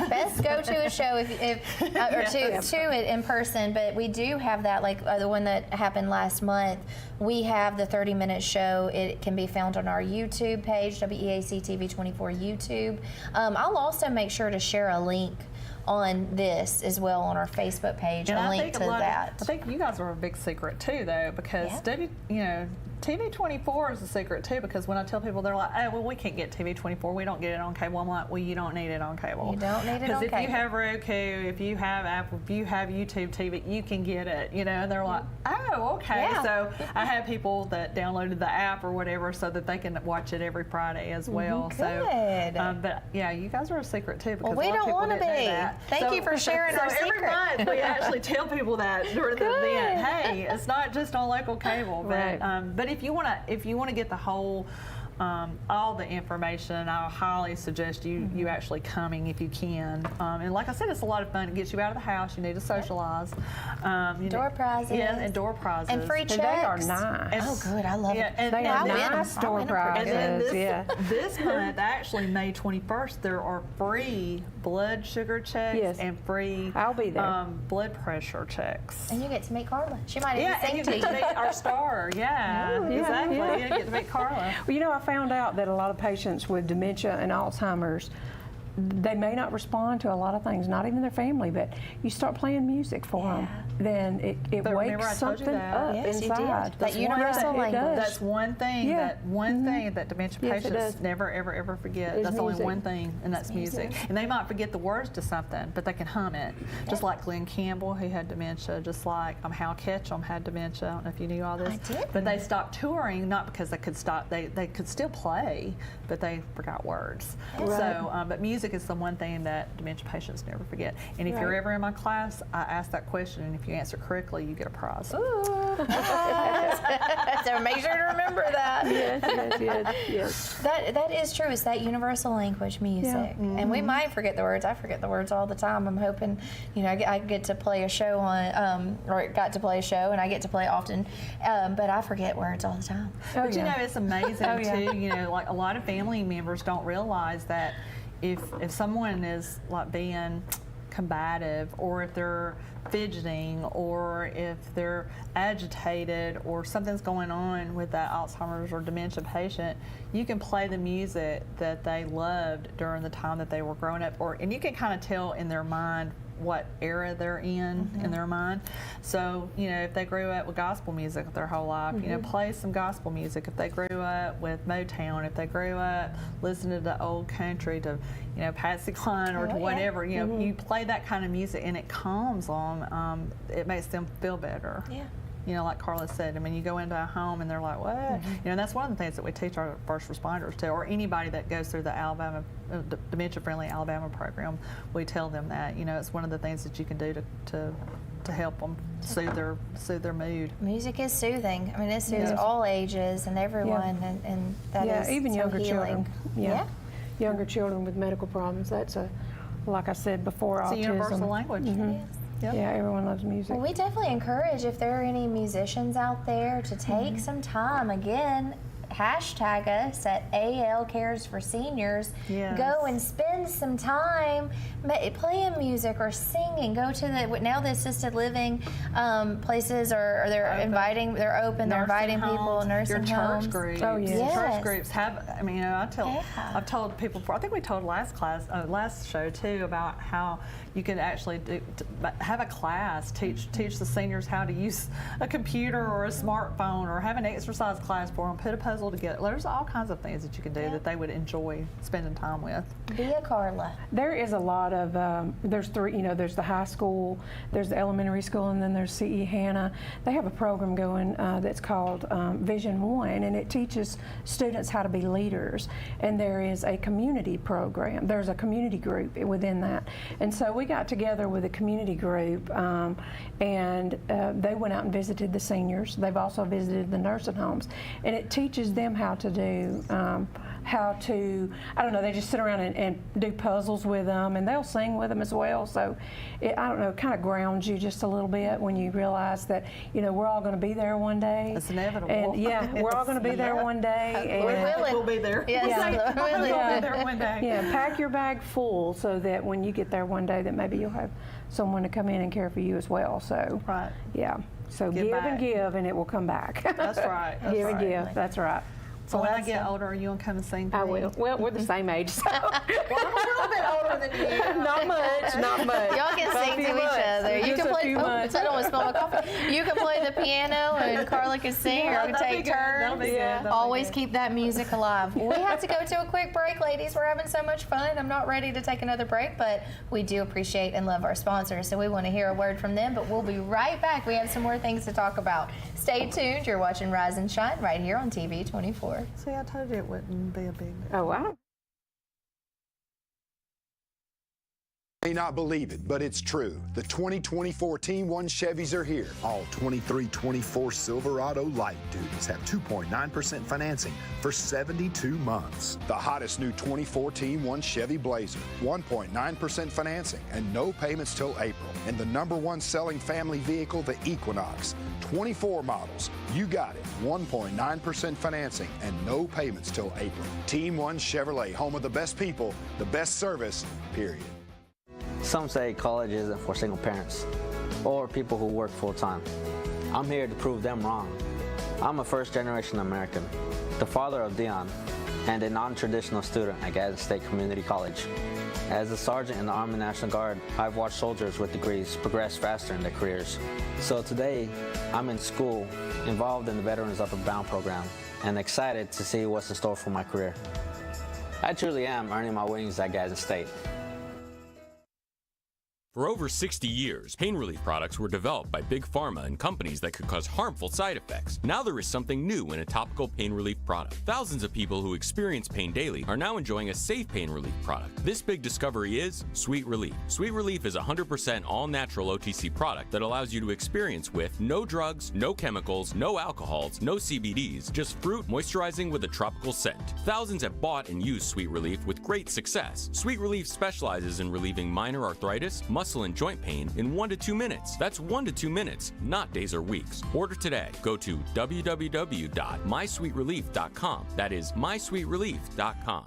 Best go to a show to it in person, but we do have that, like the one that happened last month. We have the 30-minute show. It can be found on our YouTube page, WEAC TV24 YouTube. I'll also make sure to share a link on this as well on our Facebook page, a link to that. I think you guys are a big secret too, though, because TV24 is a secret too, because when I tell people, they're like, oh, well, we can't get TV24, we don't get it on cable. I'm like, well, you don't need it on cable. You don't need it on cable. Because if you have Roku, if you have Apple, if you have YouTube TV, you can get it, you know, and they're like, oh, okay. So I have people that downloaded the app or whatever so that they can watch it every Friday as well. Good. But yeah, you guys are a secret too, because we don't want to be. Thank you for sharing our secret. Every month we actually tell people that during the event, hey, it's not just on local cable, but if you want to get the whole all the information, I highly suggest you actually coming if you can. And like I said, it's a lot of fun. It gets you out of the house. You need to socialize. Door prizes. Yeah, and door prizes. And free checks. And they are nice. Oh, good. I love it. And they are nice door prizes. And then this month, actually May 21st, there are free blood sugar checks and free I'll be there. Blood pressure checks. And you get to meet Carla. She might even sing and you get to meet our star. Exactly. You get to meet Carla. Well, you know, I found out that a lot of patients with dementia and Alzheimer's, they may not respond to a lot of things, not even their family, but you start playing music for them. then it But remember, I wakes told you something that. up Yes, you did. inside. That universal language. That's one thing. Yeah. That one thing that dementia Yes, it patients does. never, ever, ever forget. Is That's only music. one thing, and that's music. And they might forget the words to something, but they can hum it. Just like Glenn Campbell, who had dementia. Just like Hal Ketchum had dementia. I don't know if you knew all this. I did. But they stopped touring not because they could stop. They could still play, but they forgot words. Right. So, but music is the one thing that dementia patients never forget. And if you're Right. ever in my class, I ask that question, and if you answer correctly, you get a prize. So make sure to remember that. Yes. That is true. It's that universal language, music, and we might forget the words. I forget the words all the time. I'm hoping, I get to play a show on, or got to play a show, and I get to play often, but I forget words all the time. But it's amazing too. Like a lot of family members don't realize that if someone is like being combative, or if they're fidgeting, or if they're agitated, or something's going on with that Alzheimer's or dementia patient, you can play the music that they loved during the time that they were growing up, and you can kind of tell in their mind what era they're in their mind. So, if they grew up with gospel music their whole life, play some gospel music. If they grew up with Motown, if they grew up listening to old country, to, Patsy Cline or to whatever, you play that kind of music and it calms them. It makes them feel better. Yeah. Like Carla said, you go into a home and they're like, what? And that's one of the things that we teach our first responders to, or anybody that goes through the dementia-friendly Alabama program. We tell them that, it's one of the things that you can do to help them soothe their mood. Music is soothing. It soothes all ages and everyone, and that is even so younger healing. children. Younger children with medical problems. That's like I said before, it's autism. a universal language. Yep. Yeah, everyone loves music. Well, we definitely encourage, if there are any musicians out there, to take some time. Again, hashtag us at AL Cares for Seniors. Go and spend some time playing music or singing. Go to the assisted living places, or they're inviting. They're open. They're inviting people. Nursing your homes. Church groups. Oh yes. Church groups have. I've told people before. I think we told last show too, about how you could actually have a class, teach the seniors how to use a computer or a smartphone, or have an exercise class for them, put a puzzle together. There's all kinds of things that you can do that they would enjoy spending time with. Be a Carla. There is a lot of, there's three, there's the high school, there's the elementary school, and then there's CE Hannah. They have a program going that's called Vision One, and it teaches students how to be leaders. And there is a community program. There's a community group within that. And so we got together with a community group, and they went out and visited the seniors. They've also visited the nursing homes. And it teaches them how to do, they just sit around and do puzzles with them, and they'll sing with them as well. So, it kind of grounds you just a little bit when you realize that, we're all going to be there one day. It's inevitable. And we're all going to be there one day. And we'll be there. Yes, we'll be there one day. Yeah, pack your bag full so that when you get there one day, that maybe you'll have someone to come in and care for you as well. So, yeah. So give and give, and it will come back. That's right. Give and give. That's right. So when I get older, are you going to come and sing for I me? will. Well, we're the same age, so. Well, I'm a little bit older than you. Not much. Y'all can sing to each other. You can play. I don't want to spill my coffee. You can play the piano, and Carla can sing, or can take turns. Always keep that music alive. We have to go to a quick break, ladies. We're having so much fun. I'm not ready to take another break, but we do appreciate and love our sponsors, so we want to hear a word from them. But we'll be right back. We have some more things to talk about. Stay tuned. You're watching Rise and Shine right here on TV 24. See, I told you it wouldn't be a big deal. Oh, wow. May not believe it, but it's true. The 2024 Team 1 Chevys are here. All 23-24 Silverado light duties have 2.9% financing for 72 months. The hottest new 2024 Team 1 Chevy Blazer, 1.9% financing and no payments till April. And the #1 selling family vehicle, the Equinox, 24 models. You got it. 1.9% financing and no payments till April. Team 1 Chevrolet, home of the best people, the best service, period. Some say college isn't for single parents or people who work full-time. I'm here to prove them wrong. I'm a first-generation American, the father of Dion, and a non-traditional student at Gadsden State Community College. As a sergeant in the Army National Guard, I've watched soldiers with degrees progress faster in their careers. So today, I'm in school, involved in the Veterans Upward Bound program, and excited to see what's in store for my career. I truly am earning my wings at Gadsden State. For over 60 years, pain relief products were developed by big pharma and companies that could cause harmful side effects. Now there is something new in a topical pain relief product. Thousands of people who experience pain daily are now enjoying a safe pain relief product. This big discovery is Sweet Relief. Sweet Relief is a 100% all-natural OTC product that allows you to experience with no drugs, no chemicals, no alcohols, no CBDs, just fruit moisturizing with a tropical scent. Thousands have bought and used Sweet Relief with great success. Sweet Relief specializes in relieving minor arthritis, muscle and joint pain in 1 to 2 minutes. That's 1 to 2 minutes, not days or weeks. Order today. Go to www.mysweetrelief.com. That is mysweetrelief.com.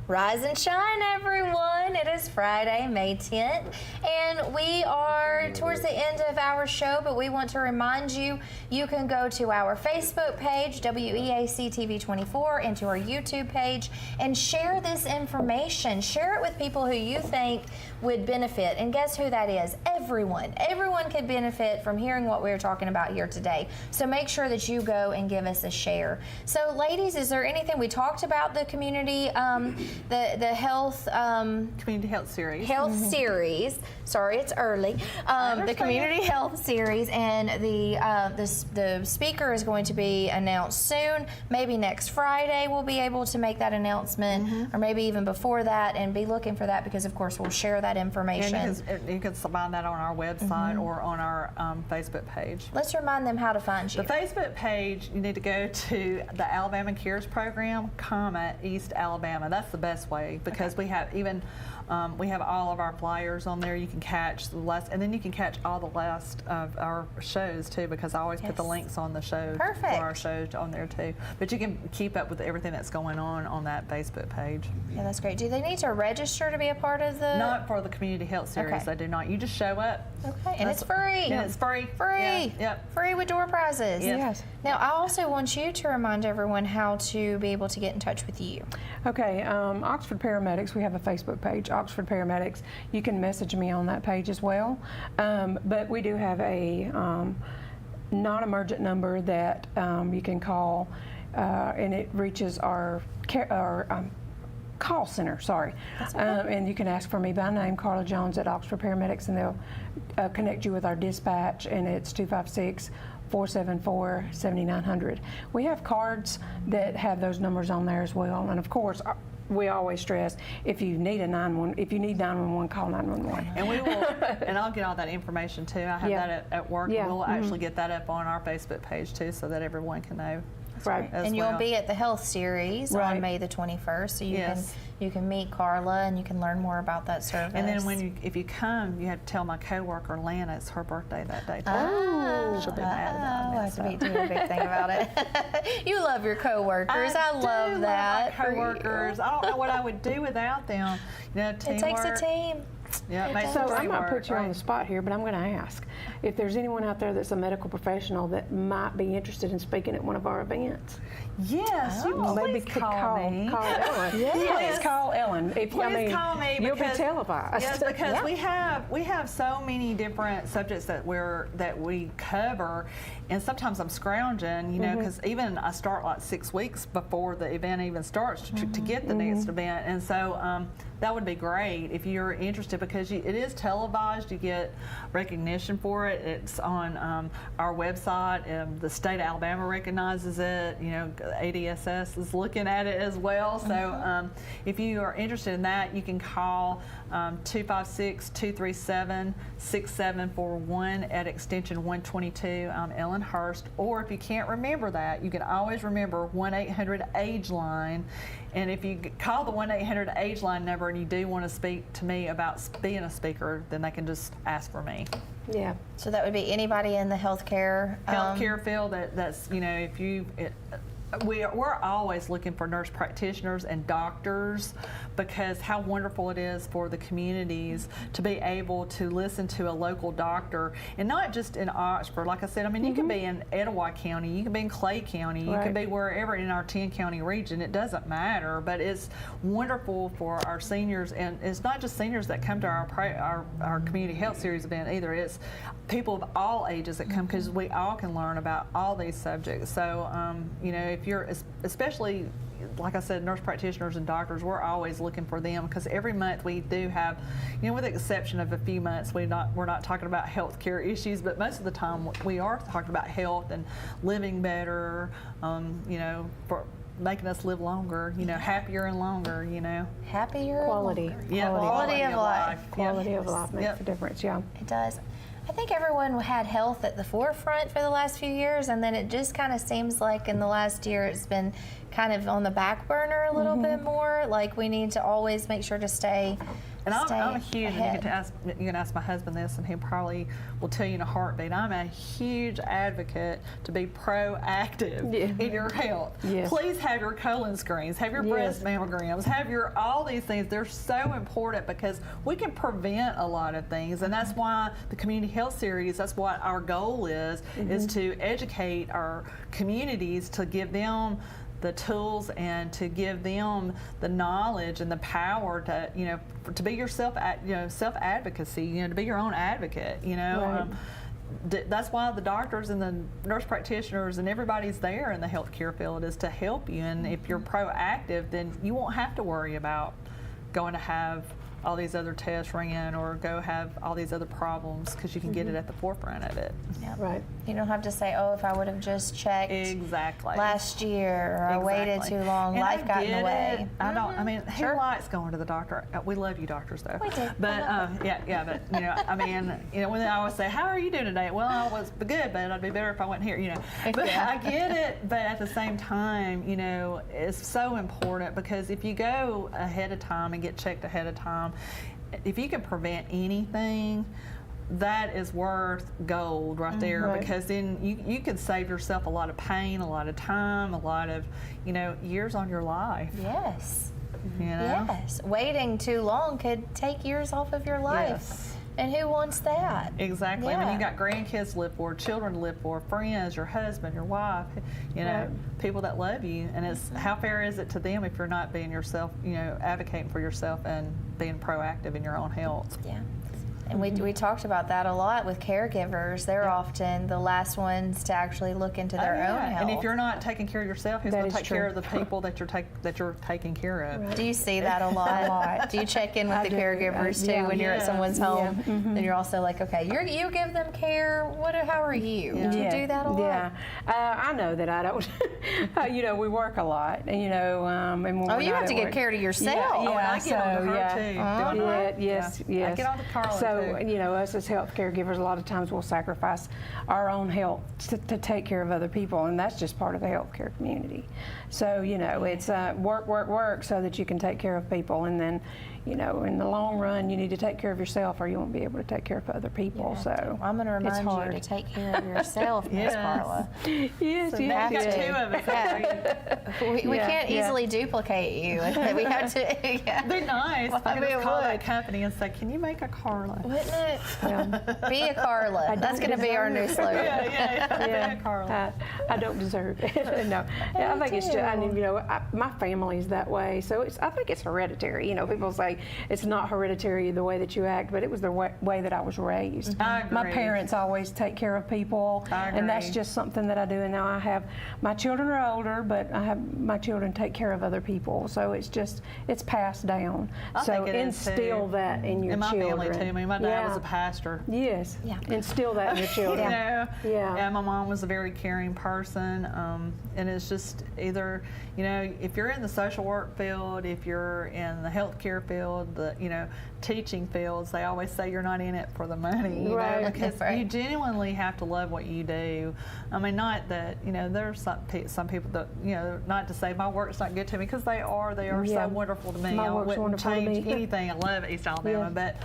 Rise and shine, everyone. It is Friday, May 10th, and we are towards the end of our show, but we want to remind you, you can go to our Facebook page, WEAC TV 24, and to our YouTube page, and share this information. Share it with people who you think would benefit, and guess who that is? Everyone. Everyone could benefit from hearing what we're talking about here today. So make sure that you go and give us a share. So, ladies, is there anything we talked about the community, the health community health series? Series. Sorry, it's early. The community health series, and the speaker is going to be announced soon. Maybe next Friday we'll be able to make that announcement, or maybe even before that. And be looking for that because, of course, we'll share that information. And you can find that on our website or on our Facebook page. Let's remind them how to find you. The Facebook page, you need to go to the Alabama Cares Program, East Alabama. That's the best way because we have even we have all of our flyers on there. You can catch the last, and then you can catch all the last of our shows too, because I always put the links on the show for our shows on there too. But you can keep up with everything that's going on that Facebook page. Yeah, that's great. Do they need to register to be a part of the? Not for the community health series. They do not. You just show up. Okay, and it's free. Yeah, it's free. Free. Yep. Free with door prizes. Yes. Now, I also want you to remind everyone how to be able to get in touch with you. Okay, Oxford Paramedics, we have a Facebook page, Oxford Paramedics. You can message me on that page as well. But we do have a non-emergent number that you can call, and it reaches our call center, sorry. And you can ask for me by name, Carla Jones at Oxford Paramedics, and they'll connect you with our dispatch, and it's 256-474-7900. We have cards that have those numbers on there as well, and of course, we always stress if you need 911, call 911. And we will, and I'll get all that information too. I have that at work. And we'll actually get that up on our Facebook page too, so that everyone can know. Right. And you'll be at the health series on May the 21st, so you can meet Carla and you can learn more about that service. And then if you come, you have to tell my coworker Lana it's her birthday that day too. Oh, she'll be mad about I have to be doing a big thing about it. You love your coworkers. I love that. Love my coworkers. I don't know what I would do without them. You know, teamwork. It takes a team. Yeah, so I might put you on the spot here, but I'm going to ask if there's anyone out there that's a medical professional that might be interested in speaking at one of our events. Yes, you maybe call me. Call Ellen. Please call Ellen. Please call me. You'll be televised. Yes, because we have so many different subjects that we cover, and sometimes I'm scrounging, you know, because even I start like 6 weeks before the event even starts to get the next event, and so that would be great if you're interested, because it is televised. You get recognition for it. It's on our website. The state of Alabama recognizes it. You know, ADSS is looking at it as well. So if you are interested in that, you can call 256-237-6741 at extension 122. I'm Ellen Hurst. Or if you can't remember that, you can always remember 1-800-AGE-LINE. And if you call the 1-800-AGE-LINE number and you do want to speak to me about being a speaker, then they can just ask for me. Yeah. So that would be anybody in the healthcare field. That's, you know, if you. We're always looking for nurse practitioners and doctors, because how wonderful it is for the communities to be able to listen to a local doctor, and not just in Oxford. Like I said, I mean, you can be in Etowah County, you can be in Clay County, you can be wherever in our 10-county region. It doesn't matter, but it's wonderful for our seniors, and it's not just seniors that come to our community health series event either. It's people of all ages that come, because we all can learn about all these subjects. So, you know, if you're, especially, like I said, nurse practitioners and doctors, we're always looking for them, because every month we do have, you know, with the exception of a few months, we're not talking about healthcare issues, but most of the time we are talking about health and living better, you know, for making us live longer, you know, happier and longer, you know. Happier? Quality. Yeah, quality of life. Quality of life makes a difference, yeah. It does. I think everyone had health at the forefront for the last few years, and then it just kind of seems like in the last year it's been kind of on the back burner a little bit more. Like we need to always make sure to stay. And I'm a huge, and you can ask my husband this, and he probably will tell you in a heartbeat, I'm a huge advocate to be proactive in your health. Yes. Please have your colon screens, have your breast mammograms, have your all these things. They're so important, because we can prevent a lot of things, and that's why the Community Health Series, that's what our goal is to educate our communities, to give them the tools and to give them the knowledge and the power to, you know, to be yourself, you know, self-advocacy, you know, to be your own advocate, you know. That's why the doctors and the nurse practitioners and everybody's there in the healthcare field, is to help you. And if you're proactive, then you won't have to worry about going to have all these other tests ran or go have all these other problems, because you can get it at the forefront of it. Yeah. Right. You don't have to say, oh, if I would have just checked last year, or I waited too long, and life got in the way. I don't, I mean, who likes going to the doctor? We love you doctors though. We do. But but you know, I mean, you know, when they always say, how are you doing today? Well, I was good, but I'd be better if I went here, you know. But I get it, but at the same time, you know, it's so important, because if you go ahead of time and get checked ahead of time, if you can prevent anything, that is worth gold right there, because then you could save yourself a lot of pain, a lot of time, a lot of, you know, years on your life. Yes. You know? Yes. Waiting too long could take years off of your life. Yes. And who wants that? Exactly. Yeah. I mean, you got grandkids to live for, children to live for, friends, your husband, your wife, you know, people that love you. And it's how fair is it to them if you're not being yourself, you know, advocating for yourself and being proactive in your own health? Yeah. And we talked about that a lot with caregivers. They're often the last ones to actually look into their own health. And if you're not taking care of yourself, who's going to take care of the people that you're taking care of? Right. Do you see that a lot? Do you check in with the caregivers too when you're at someone's home? And you're also like, okay, you give them care. How are you? Do you do that a lot? Yeah, I know that I don't. You know, we work a lot, and you know, and when you have to give care to yourself. I get on to her too. Yes. I get on to Carla. So, you know, us as health caregivers, a lot of times we'll sacrifice our own health to take care of other people, and that's just part of the healthcare community. So, you know, it's work so that you can take care of people, and then, you know, in the long run, you need to take care of yourself, or you won't be able to take care of other people. So I'm going to remind you to take care of yourself, Miss Carla. Yes, so you have got to. Two of us. We can't easily duplicate you. We have to. Be nice. Well, I mean, call that company and say, "Can you make a Carla?" Wouldn't it? Be a Carla. That's going to be our new slogan. Yeah. Be a Carla. I don't deserve it. No, I think it's just. I mean, you know, my family's that way, so I think it's hereditary. You know, people say, it's not hereditary the way that you act, but it was the way that I was raised. I agree. My parents always take care of people, and that's just something that I do. And now I have, my children are older, but I have my children take care of other people. So it's passed down. I so think it is instill too. that in your in my children. family too. I mean, my dad was a pastor. Yes. Yeah. Instill that in your children. You know? Yeah. And my mom was a very caring person. And it's just either, you know, if you're in the social work field, if you're in the healthcare field, the, you know, teaching fields, they always say you're not in it for the money, you know, because you genuinely have to love what you do. I mean, not that, you know, there's some people that, you know, not to say my work's not good to me, because they are so wonderful to me. My I work's wouldn't wonderful to change me. anything. I love East Alabama, but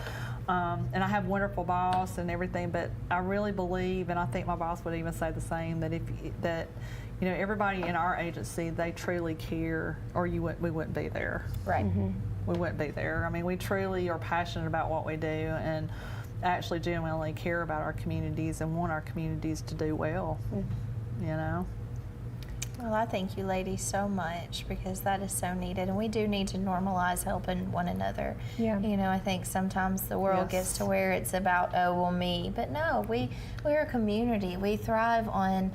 and I have a wonderful boss and everything, but I really believe, and I think my boss would even say the same, that you know, everybody in our agency, they truly care, or we wouldn't be there. Right. We wouldn't be there. I mean, we truly are passionate about what we do and actually genuinely care about our communities and want our communities to do well, you know. Well, I thank you ladies so much, because that is so needed, and we do need to normalize helping one another. Yeah. You know, I think sometimes the world gets to where it's about, oh, well, me, but no, we're a community. We thrive on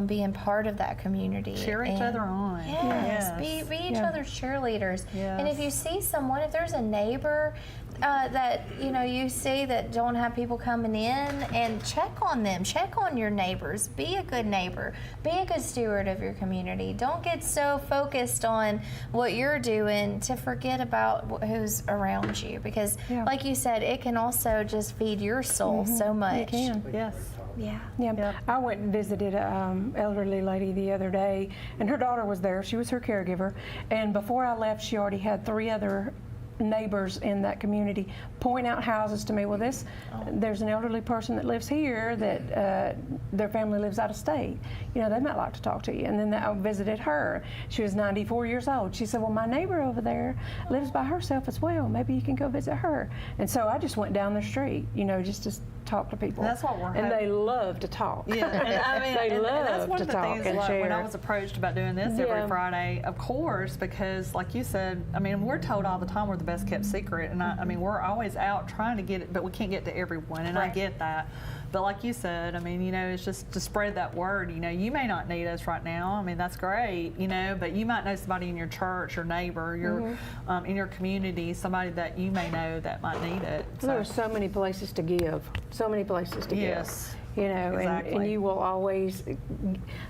being part of that community. Cheer each other on. Yes, be each other's cheerleaders. Yes. And if you see someone, if there's a neighbor that, you know, you see that don't have people coming in, and check on them, check on your neighbors, be a good neighbor, be a good steward of your community. Don't get so focused on what you're doing to forget about who's around you, because like you said, it can also just feed your soul so much. It can. Yes. Yeah. I went and visited an elderly lady the other day, and her daughter was there. She was her caregiver, and before I left, she already had 3 other neighbors in that community point out houses to me. Well, there's an elderly person that lives here that their family lives out of state. You know, they might like to talk to you. And then I visited her. She was 94 years old. She said, well, my neighbor over there lives by herself as well. Maybe you can go visit her. And so I just went down the street, you know, just to talk to people. That's what we're And they love to talk. Yeah, and I mean, they love that's one to of the talk things, and like, share. when I was approached about doing this every Friday, of course, because like you said, I mean, we're told all the time we're the best kept secret, and I mean, we're always out trying to get it, but we can't get to everyone, and I get that. But like you said, I mean, you know, it's just to spread that word. You know, you may not need us right now. I mean, that's great, you know, but you might know somebody in your church, your neighbor, your in your community, somebody that you may know that might need it. So. There are so many places to give, so many places to give. You know, and you will always,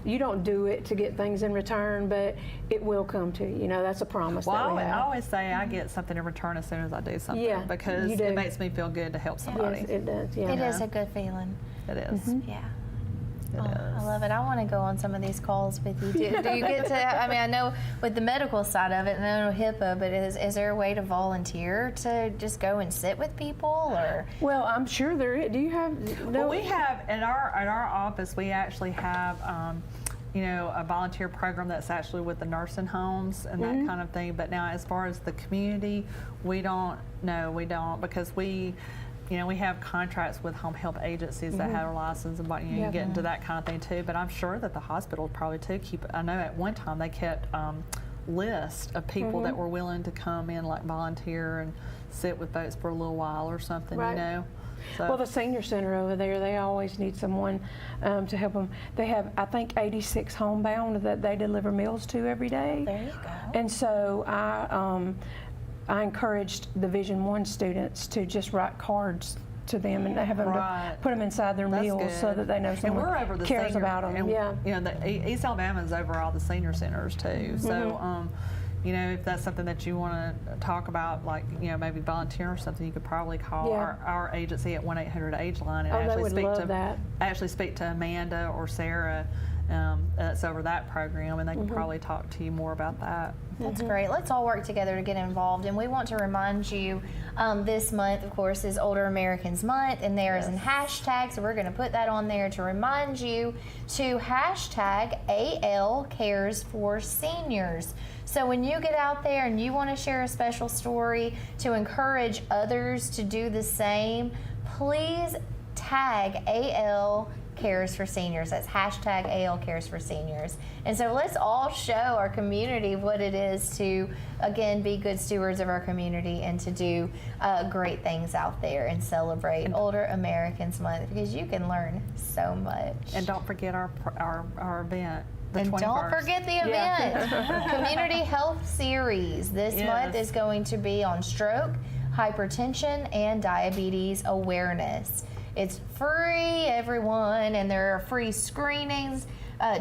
you don't do it to get things in return, but it will come to you. You know, that's a promise that we have. I always say I get something in return as soon as I do something, because it makes me feel good to help somebody. Yes, it does. Yeah. It is a good feeling. It is. Yeah. I love it. I want to go on some of these calls with you. Do you get to, I mean, I know with the medical side of it, and I know HIPAA, but is there a way to volunteer to just go and sit with people, or? Well, I'm sure there is. Do you have? Well, we have, at our office, we actually have, you know, a volunteer program that's actually with the nursing homes and that kind of thing. But now, as far as the community, we don't, because we, you know, we have contracts with home health agencies that have a license, and you know, you get into that kind of thing too. But I'm sure that the hospitals probably too keep. I know at one time they kept list of people that were willing to come in, like volunteer and sit with folks for a little while or something. You know. So. Well, the senior center over there, they always need someone to help them. They have, I think, 86 homebound that they deliver meals to every day. There you go. And so I encouraged the Vision 1 students to just write cards to them and have them to put them inside their meals so that they know someone cares about them. And, you know, the East Alabama is over all the senior centers too. So, you know, if that's something that you want to talk about, like, you know, maybe volunteer or something, you could probably call our agency at 1-800-AGE-LINE and actually speak to Amanda or Sarah that's over that program, and they can probably talk to you more about that. That's great. Let's all work together to get involved. And we want to remind you this month, of course, is Older Americans Month, and there is a hashtag, so we're going to put that on there to remind you to hashtag AL Cares for Seniors. So when you get out there and you want to share a special story to encourage others to do the same, please tag AL Cares for Seniors. That's hashtag AL Cares for Seniors. And so let's all show our community what it is to, again, be good stewards of our community and to do great things out there and celebrate Older Americans Month, because you can learn so much. And don't forget our event. And 21st. don't forget the event, Yeah. Community Health Series. This month is going to be on stroke, hypertension, and diabetes awareness. It's free, everyone, and there are free screenings,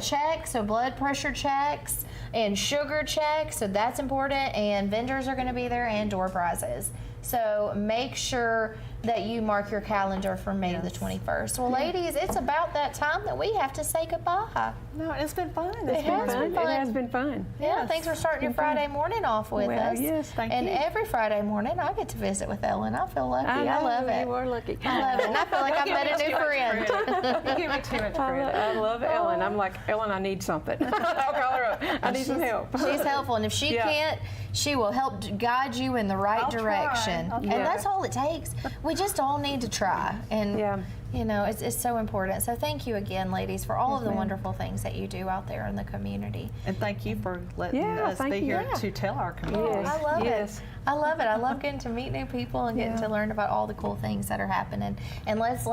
checks, so blood pressure checks, and sugar checks, so that's important, and vendors are going to be there, and door prizes. So make sure that you mark your calendar for May the 21st. Well, ladies, it's about that time that we have to say goodbye. No, it's been fun. It has been fun. Yeah, thanks for starting your Friday morning off with us. Yes, thank you. And every Friday morning, I get to visit with Ellen. I feel lucky. I love it. You are lucky. I love it. And I feel like I've met a new friend. You give me too much credit. I love Ellen. I'm like, Ellen, I need something. I'll call her up. I need some help. She's helpful, and if she can't, she will help guide you in the right direction. And that's all it takes. We just all need to try. And you know, it's so important. So thank you again, ladies, for all of the wonderful things that you do out there in the community. And thank you for letting us be here to tell our community. I love it. I love it. I love getting to meet new people and getting to learn about all the cool things that are happening. And let's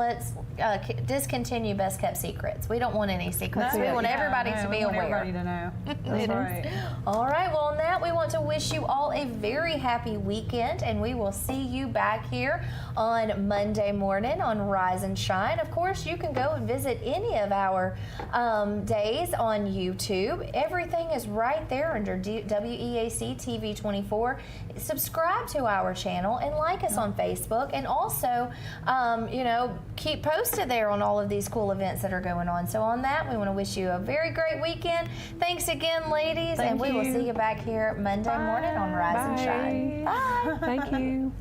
discontinue best kept secrets. We don't want any secrets. We want everybody to be aware. Everybody to know. That's right. All right. Well, on that, we want to wish you all a very happy weekend, and we will see you back here on Monday morning on Rise and Shine. Of course, you can go and visit any of our days on YouTube. Everything is right there under WEAC TV 24. Subscribe to our channel and like us on Facebook, and also, you know, keep posted there on all of these cool events that are going on. So on that, we want to wish you a very great weekend. Thanks again, ladies, and we will see you back here Monday morning on Rise and Shine. Bye. Thank you.